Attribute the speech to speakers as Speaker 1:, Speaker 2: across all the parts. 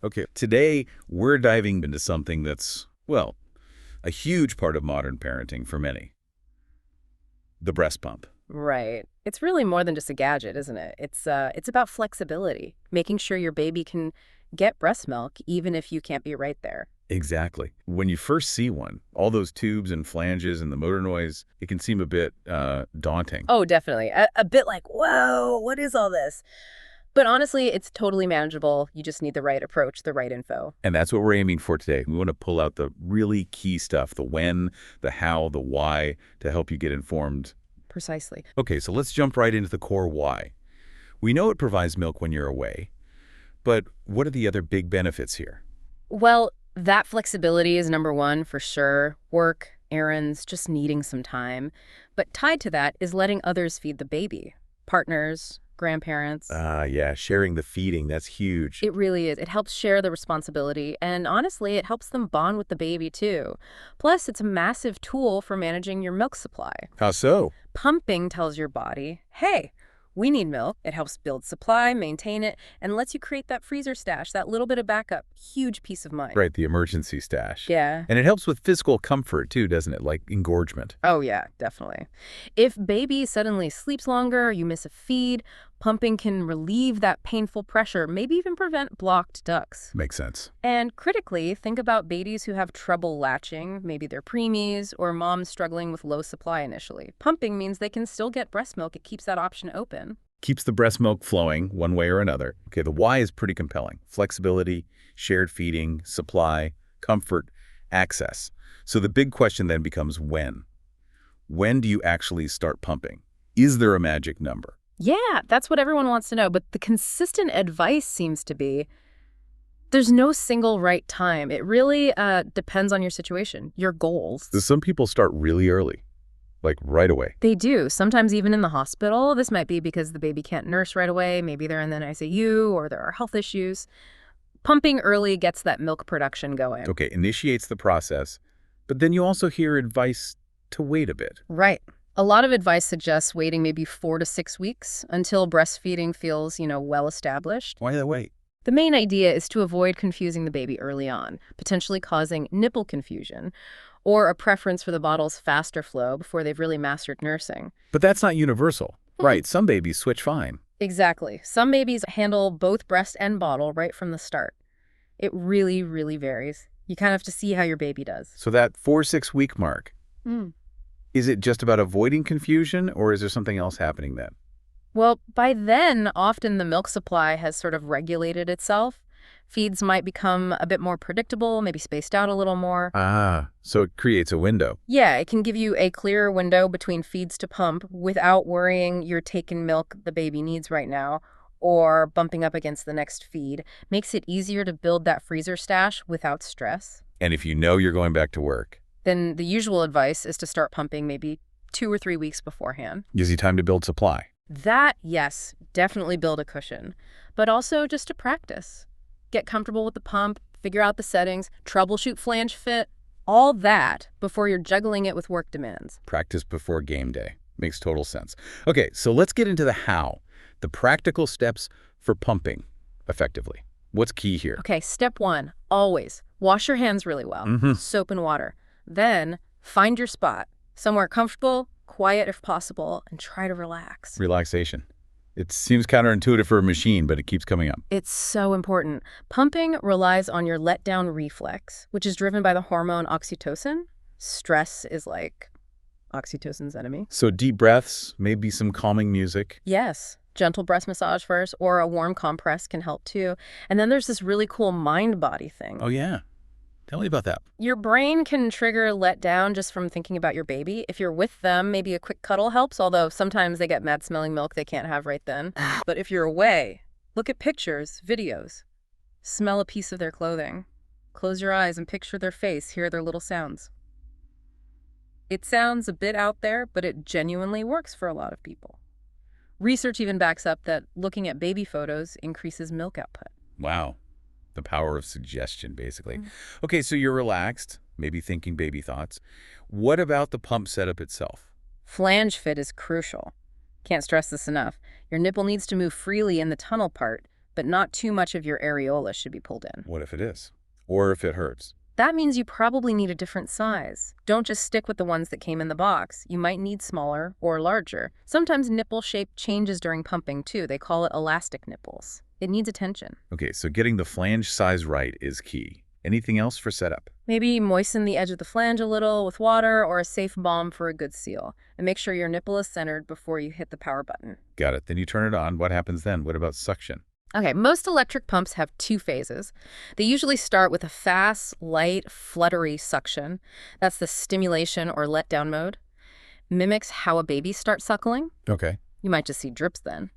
Speaker 1: Okay, today we're diving into something that's, well, a huge part of modern parenting for many, the breast pump.
Speaker 2: Right. It's really more than just a gadget, isn't it? It's about flexibility, making sure your baby can get breast milk even if you can't be right there.
Speaker 1: Exactly. When you first see one, all those tubes and flanges and the motor noise, it can seem a bit daunting.
Speaker 2: Oh, definitely. A bit like, whoa, what is all this? But honestly, it's totally manageable. You just need the right approach, the right info.
Speaker 1: And that's what we're aiming for today. We want to pull out the really key stuff, the when, the how, the why, to help you get informed.
Speaker 2: Precisely.
Speaker 1: Okay, so let's jump right into the core why. We know it provides milk when you're away, but what are the other big benefits here?
Speaker 2: Well, that flexibility is number one for sure. Work, errands, just needing some time. But tied to that is letting others feed the baby. Partners, grandparents.
Speaker 1: Yeah, sharing the feeding, that's huge.
Speaker 2: It really is. It helps share the responsibility, and honestly, it helps them bond with the baby too. Plus, it's a massive tool for managing your milk supply.
Speaker 1: How so?
Speaker 2: Pumping tells your body, hey, we need milk. It helps build supply, maintain it, and lets you create that freezer stash, that little bit of backup. Huge peace of mind.
Speaker 1: Right, the emergency stash.
Speaker 2: Yeah.
Speaker 1: And it helps with physical comfort too, doesn't it? Like engorgement.
Speaker 2: Oh, yeah, definitely. If baby suddenly sleeps longer or you miss a feed, pumping can relieve that painful pressure, maybe even prevent blocked ducts.
Speaker 1: Makes sense.
Speaker 2: And critically, think about babies who have trouble latching, maybe they're preemies or moms struggling with low supply initially. Pumping means they can still get breast milk. It keeps that option open.
Speaker 1: Keeps the breast milk flowing one way or another. Okay, the why is pretty compelling. Flexibility, shared feeding, supply, comfort, access. So the big question then becomes when. When do you actually start pumping? Is there a magic number?
Speaker 2: Yeah, that's what everyone wants to know. But the consistent advice seems to be there's no single right time. It really depends on your situation, your goals.
Speaker 1: Some people start really early, like right away.
Speaker 2: They do, sometimes even in the hospital. This might be because the baby can't nurse right away. Maybe they're in the ICU or there are health issues. Pumping early gets that milk production going.
Speaker 1: Okay, initiates the process, but then you also hear advice to wait a bit.
Speaker 2: Right. A lot of advice suggests waiting maybe 4 to 6 weeks until breastfeeding feels, well established.
Speaker 1: Why that wait?
Speaker 2: The main idea is to avoid confusing the baby early on, potentially causing nipple confusion or a preference for the bottle's faster flow before they've really mastered nursing.
Speaker 1: But that's not universal. Right, some babies switch fine.
Speaker 2: Exactly. Some babies handle both breast and bottle right from the start. It really, really varies. You kind of have to see how your baby does.
Speaker 1: So that 4-6 week mark,
Speaker 2: Mm.
Speaker 1: is it just about avoiding confusion or is there something else happening then?
Speaker 2: Well, by then, often the milk supply has sort of regulated itself. Feeds might become a bit more predictable, maybe spaced out a little more.
Speaker 1: So it creates a window.
Speaker 2: Yeah, it can give you a clearer window between feeds to pump without worrying you're taking milk the baby needs right now or bumping up against the next feed. Makes it easier to build that freezer stash without stress.
Speaker 1: And if you know you're going back to work,
Speaker 2: Then the usual advice is to start pumping maybe 2 or 3 weeks beforehand.
Speaker 1: gives you time to build supply.
Speaker 2: That, yes, definitely build a cushion, but also just to practice. Get comfortable with the pump, figure out the settings, troubleshoot flange fit, all that before you're juggling it with work demands.
Speaker 1: Practice before game day. Makes total sense. Okay, so let's get into the how, the practical steps for pumping effectively. What's key here?
Speaker 2: Okay, step 1, always wash your hands really well, soap and water. Then find your spot, somewhere comfortable, quiet if possible, and try to relax.
Speaker 1: Relaxation. It seems counterintuitive for a machine, but it keeps coming up.
Speaker 2: It's so important. Pumping relies on your letdown reflex, which is driven by the hormone oxytocin. Stress is like oxytocin's enemy.
Speaker 1: So deep breaths, maybe some calming music.
Speaker 2: Yes, gentle breast massage first, or a warm compress can help too. And then there's this really cool mind-body thing.
Speaker 1: Oh, yeah. Tell me about that.
Speaker 2: Your brain can trigger letdown just from thinking about your baby. If you're with them, maybe a quick cuddle helps, although sometimes they get mad-smelling milk they can't have right then. But if you're away, look at pictures, videos. Smell a piece of their clothing. Close your eyes and picture their face, hear their little sounds. It sounds a bit out there, but it genuinely works for a lot of people. Research even backs up that looking at baby photos increases milk output.
Speaker 1: Wow. The power of suggestion, basically. Okay, so you're relaxed, maybe thinking baby thoughts. What about the pump setup itself?
Speaker 2: Flange fit is crucial. Can't stress this enough. Your nipple needs to move freely in the tunnel part, but not too much of your areola should be pulled in.
Speaker 1: What if it is? Or if it hurts?
Speaker 2: That means you probably need a different size. Don't just stick with the ones that came in the box. You might need smaller or larger. Sometimes nipple shape changes during pumping too. They call it elastic nipples. It needs attention.
Speaker 1: Okay, so getting the flange size right is key. Anything else for setup?
Speaker 2: Maybe moisten the edge of the flange a little with water or a safe balm for a good seal. And make sure your nipple is centered before you hit the power button.
Speaker 1: Got it. Then you turn it on. What happens then? What about suction?
Speaker 2: Okay, most electric pumps have 2 phases. They usually start with a fast, light, fluttery suction. That's the stimulation or letdown mode. Mimics how a baby starts suckling.
Speaker 1: Okay.
Speaker 2: You might just see drips then.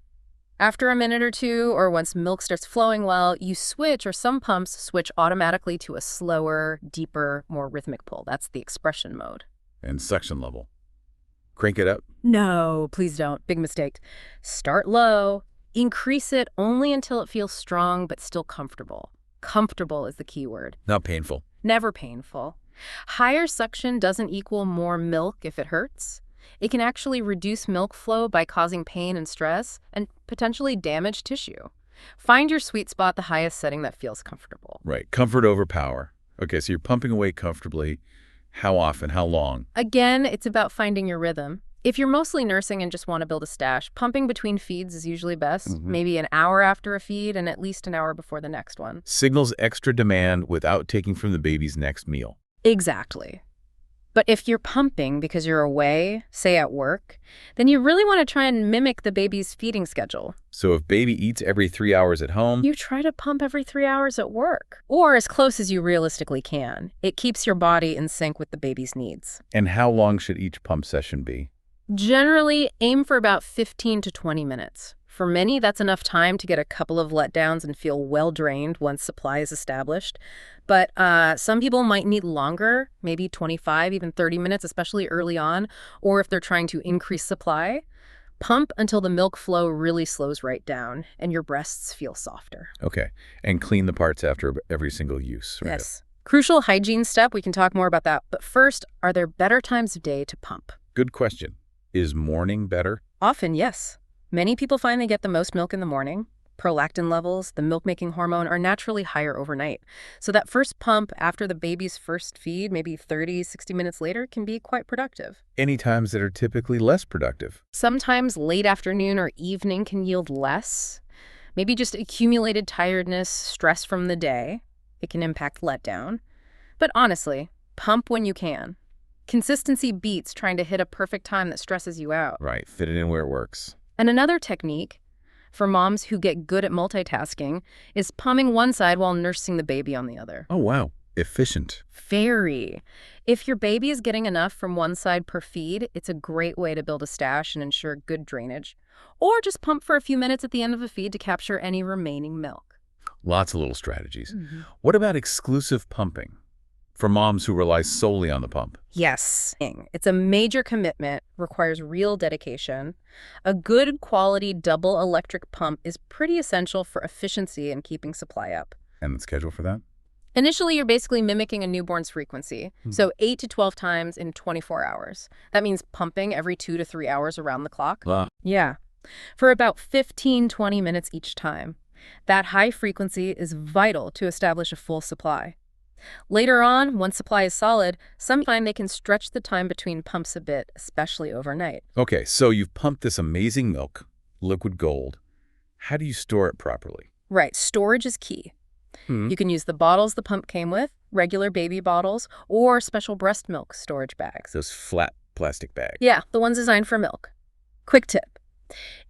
Speaker 2: After a minute or two, or once milk starts flowing well, you switch, or some pumps switch automatically to a slower, deeper, more rhythmic pull. That's the expression mode.
Speaker 1: And suction level. Crank it up.
Speaker 2: No, please don't. Big mistake. Start low. Increase it only until it feels strong but still comfortable. Comfortable is the key word.
Speaker 1: Not painful.
Speaker 2: Never painful. Higher suction doesn't equal more milk if it hurts. It can actually reduce milk flow by causing pain and stress and potentially damage tissue. Find your sweet spot, the highest setting that feels comfortable.
Speaker 1: Right. Comfort over power. Okay, so you're pumping away comfortably. How often? How long?
Speaker 2: Again, it's about finding your rhythm. If you're mostly nursing and just want to build a stash, pumping between feeds is usually best. Maybe an hour after a feed and at least an hour before the next one.
Speaker 1: Signals extra demand without taking from the baby's next meal.
Speaker 2: Exactly. But if you're pumping because you're away, say at work, then you really want to try and mimic the baby's feeding schedule.
Speaker 1: So if baby eats every 3 hours at home,
Speaker 2: You try to pump every 3 hours at work, or as close as you realistically can. It keeps your body in sync with the baby's needs.
Speaker 1: and how long should each pump session be?
Speaker 2: Generally, aim for about 15 to 20 minutes. For many, that's enough time to get a couple of letdowns and feel well-drained once supply is established. But some people might need longer, maybe 25, even 30 minutes, especially early on, or if they're trying to increase supply. Pump until the milk flow really slows right down and your breasts feel softer.
Speaker 1: Okay, and clean the parts after every single use, right?
Speaker 2: Yes. Crucial hygiene step, we can talk more about that. But first, are there better times of day to pump?
Speaker 1: Good question. Is morning better?
Speaker 2: Often, yes. Many people find they get the most milk in the morning. Prolactin levels, the milk-making hormone, are naturally higher overnight. So that first pump after the baby's first feed, maybe 30, 60 minutes later, can be quite productive.
Speaker 1: Any times that are typically less productive?
Speaker 2: Sometimes late afternoon or evening can yield less. Maybe just accumulated tiredness, stress from the day. It can impact letdown. But honestly, pump when you can. Consistency beats trying to hit a perfect time that stresses you out.
Speaker 1: Right, fit it in where it works.
Speaker 2: And another technique for moms who get good at multitasking is pumping one side while nursing the baby on the other.
Speaker 1: Oh, wow. Efficient.
Speaker 2: Very. If your baby is getting enough from one side per feed, it's a great way to build a stash and ensure good drainage. Or just pump for a few minutes at the end of a feed to capture any remaining milk.
Speaker 1: Lots of little strategies. What about exclusive pumping? For moms who rely solely on the pump.
Speaker 2: Yes. It's a major commitment, requires real dedication. A good quality double electric pump is pretty essential for efficiency and keeping supply up.
Speaker 1: And the schedule for that?
Speaker 2: Initially, you're basically mimicking a newborn's frequency, so 8 to 12 times in 24 hours. That means pumping every 2 to 3 hours around the clock. Yeah, for about 15, 20 minutes each time. That high frequency is vital to establish a full supply. Later on, once supply is solid, some find they can stretch the time between pumps a bit, especially overnight.
Speaker 1: Okay, so you've pumped this amazing milk, liquid gold. How do you store it properly?
Speaker 2: Right, storage is key. You can use the bottles the pump came with, regular baby bottles, or special breast milk storage bags.
Speaker 1: Those flat plastic bags.
Speaker 2: Yeah, the ones designed for milk. Quick tip.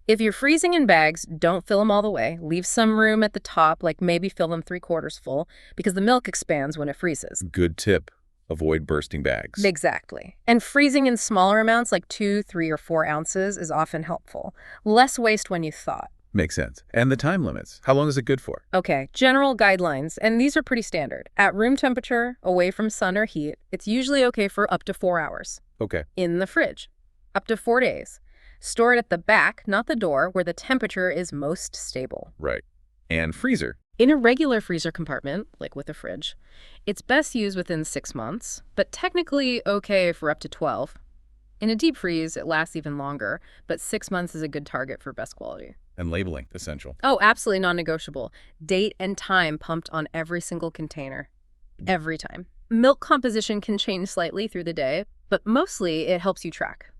Speaker 2: If you're freezing in bags, don't fill them all the way. Leave some room at the top, like maybe fill them 3/4 full, because the milk expands when it freezes.
Speaker 1: Good tip. Avoid bursting bags.
Speaker 2: Exactly. And freezing in smaller amounts, like 2, 3, or 4 ounces, is often helpful. Less waste when you thought.
Speaker 1: Makes sense. And the time limits. How long is it good for?
Speaker 2: Okay, general guidelines, and these are pretty standard. At room temperature, away from sun or heat, it's usually okay for up to 4 hours.
Speaker 1: Okay.
Speaker 2: In the fridge, up to 4 days. Store it at the back, not the door, where the temperature is most stable.
Speaker 1: Right. And freezer.
Speaker 2: In a regular freezer compartment, like with a fridge, it's best used within 6 months, but technically okay for up to 12. In a deep freeze, it lasts even longer, but 6 months is a good target for best quality.
Speaker 1: And labeling, essential.
Speaker 2: Oh, absolutely non-negotiable. Date and time pumped on every single container. Every time. Milk composition can change slightly through the day, but mostly it helps you track.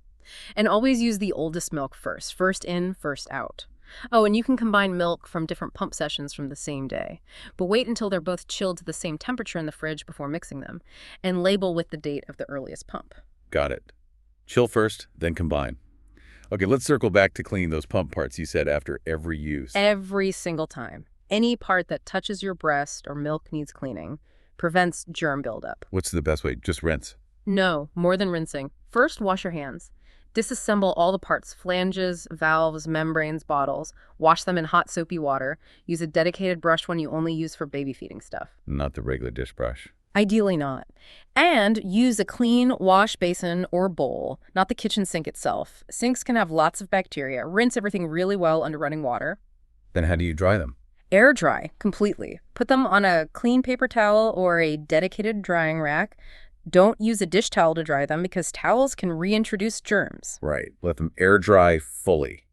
Speaker 2: And always use the oldest milk first. First in, first out. Oh, and you can combine milk from different pump sessions from the same day. But wait until they're both chilled to the same temperature in the fridge before mixing them. And label with the date of the earliest pump.
Speaker 1: Got it. Chill first, then combine. Okay, let's circle back to cleaning those pump parts you said after every use.
Speaker 2: Every single time. Any part that touches your breast or milk needs cleaning. Prevents germ buildup.
Speaker 1: What's the best way? Just rinse.
Speaker 2: No, more than rinsing. First, wash your hands. Disassemble all the parts, flanges, valves, membranes, bottles. Wash them in hot soapy water. Use a dedicated brush one you only use for baby feeding stuff.
Speaker 1: Not the regular dish brush.
Speaker 2: Ideally not. And use a clean wash basin or bowl, not the kitchen sink itself. Sinks can have lots of bacteria. Rinse everything really well under running water.
Speaker 1: Then how do you dry them?
Speaker 2: Air dry completely. Put them on a clean paper towel or a dedicated drying rack. Don't use a dish towel to dry them because towels can reintroduce germs.
Speaker 1: Right. Let them air dry fully.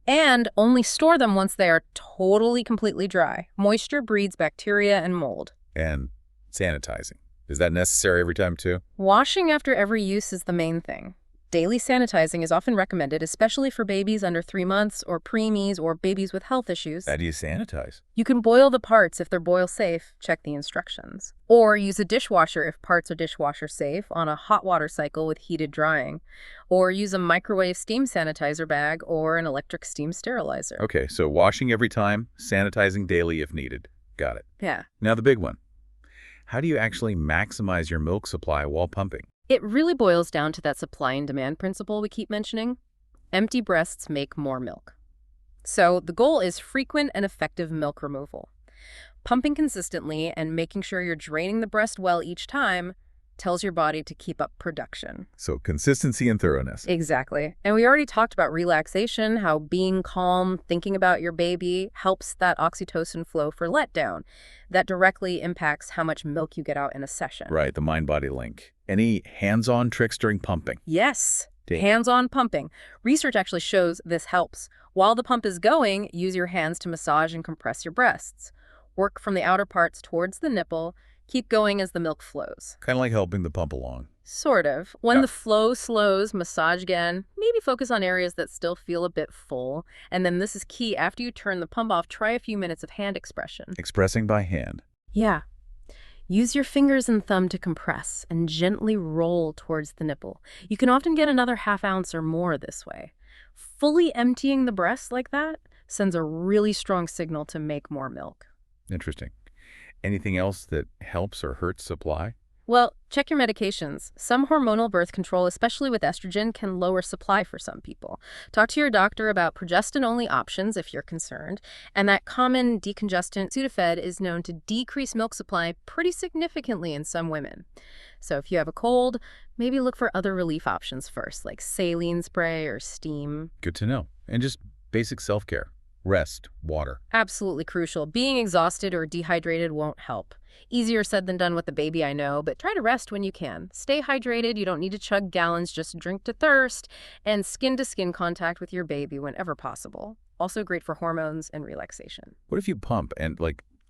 Speaker 2: And only store them once they are totally, completely dry. Moisture breeds bacteria and mold.
Speaker 1: And sanitizing. Is that necessary every time too?
Speaker 2: Washing after every use is the main thing. Daily sanitizing is often recommended, especially for babies under 3 months or preemies or babies with health issues.
Speaker 1: How do you sanitize?
Speaker 2: You can boil the parts if they're boil safe. Check the instructions. Or use a dishwasher if parts are dishwasher safe on a hot water cycle with heated drying. Or use a microwave steam sanitizer bag or an electric steam sterilizer.
Speaker 1: Okay, so washing every time, sanitizing daily if needed. Got it.
Speaker 2: Yeah.
Speaker 1: Now the big one. How do you actually maximize your milk supply while pumping?
Speaker 2: It really boils down to that supply and demand principle we keep mentioning. Empty breasts make more milk. So the goal is frequent and effective milk removal. Pumping consistently and making sure you're draining the breast well each time tells your body to keep up production.
Speaker 1: So consistency and thoroughness.
Speaker 2: Exactly. And we already talked about relaxation, how being calm, thinking about your baby helps that oxytocin flow for letdown. That directly impacts how much milk you get out in a session.
Speaker 1: Right, the mind-body link. Any hands-on tricks during pumping?
Speaker 2: Yes. Hands-on pumping. Research actually shows this helps. While the pump is going, use your hands to massage and compress your breasts. Work from the outer parts towards the nipple. Keep going as the milk flows.
Speaker 1: Kind of like helping the pump along.
Speaker 2: Sort of. When the flow slows, massage again. Maybe focus on areas that still feel a bit full. And then this is key. After you turn the pump off, try a few minutes of hand expression.
Speaker 1: Expressing by hand.
Speaker 2: Yeah. Use your fingers and thumb to compress and gently roll towards the nipple. You can often get another ½ ounce or more this way. Fully emptying the breast like that sends a really strong signal to make more milk.
Speaker 1: Interesting. Anything else that helps or hurts supply?
Speaker 2: Well, check your medications. Some hormonal birth control, especially with estrogen, can lower supply for some people. Talk to your doctor about progestin-only options if you're concerned. And that common decongestant, Sudafed, is known to decrease milk supply pretty significantly in some women. So if you have a cold, maybe look for other relief options first, like saline spray or steam.
Speaker 1: Good to know. And just basic self-care. Rest, water.
Speaker 2: Absolutely crucial. Being exhausted or dehydrated won't help. Easier said than done with the baby, I know, but try to rest when you can. Stay hydrated. You don't need to chug gallons, just drink to thirst. And skin-to-skin contact with your baby whenever possible. Also great for hormones and relaxation.
Speaker 1: What if you pump and,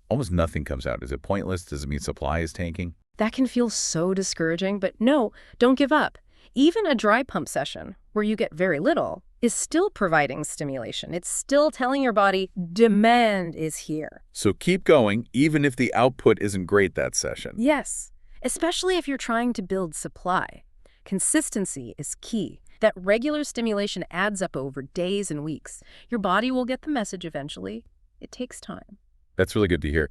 Speaker 1: almost nothing comes out? Is it pointless? Does it mean supply is tanking?
Speaker 2: That can feel so discouraging, but no, don't give up. Even a dry pump session, where you get very little, is still providing stimulation. It's still telling your body, demand is here.
Speaker 1: So keep going, even if the output isn't great that session.
Speaker 2: Yes, especially if you're trying to build supply. Consistency is key. That regular stimulation adds up over days and weeks. Your body will get the message eventually. It takes time.
Speaker 1: That's really good to hear.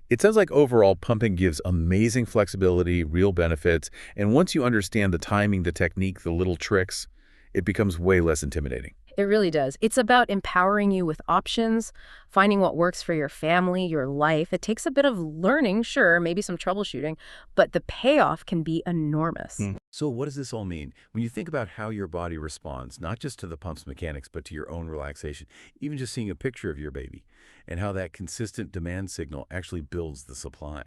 Speaker 1: It sounds like overall pumping gives amazing flexibility, real benefits, and once you understand the timing, the technique, the little tricks, it becomes way less intimidating.
Speaker 2: It really does. It's about empowering you with options, finding what works for your family, your life. It takes a bit of learning, sure, maybe some troubleshooting, but the payoff can be enormous.
Speaker 1: So what does this all mean? When you think about how your body responds, not just to the pump's mechanics, but to your own relaxation, even just seeing a picture of your baby, and how that consistent demand signal actually builds the supply.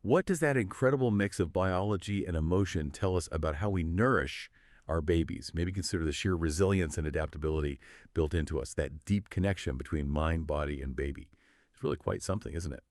Speaker 1: What does that incredible mix of biology and emotion tell us about how we nourish our babies. Maybe consider the sheer resilience and adaptability built into us, that deep connection between mind, body, and baby. It's really quite something, isn't it?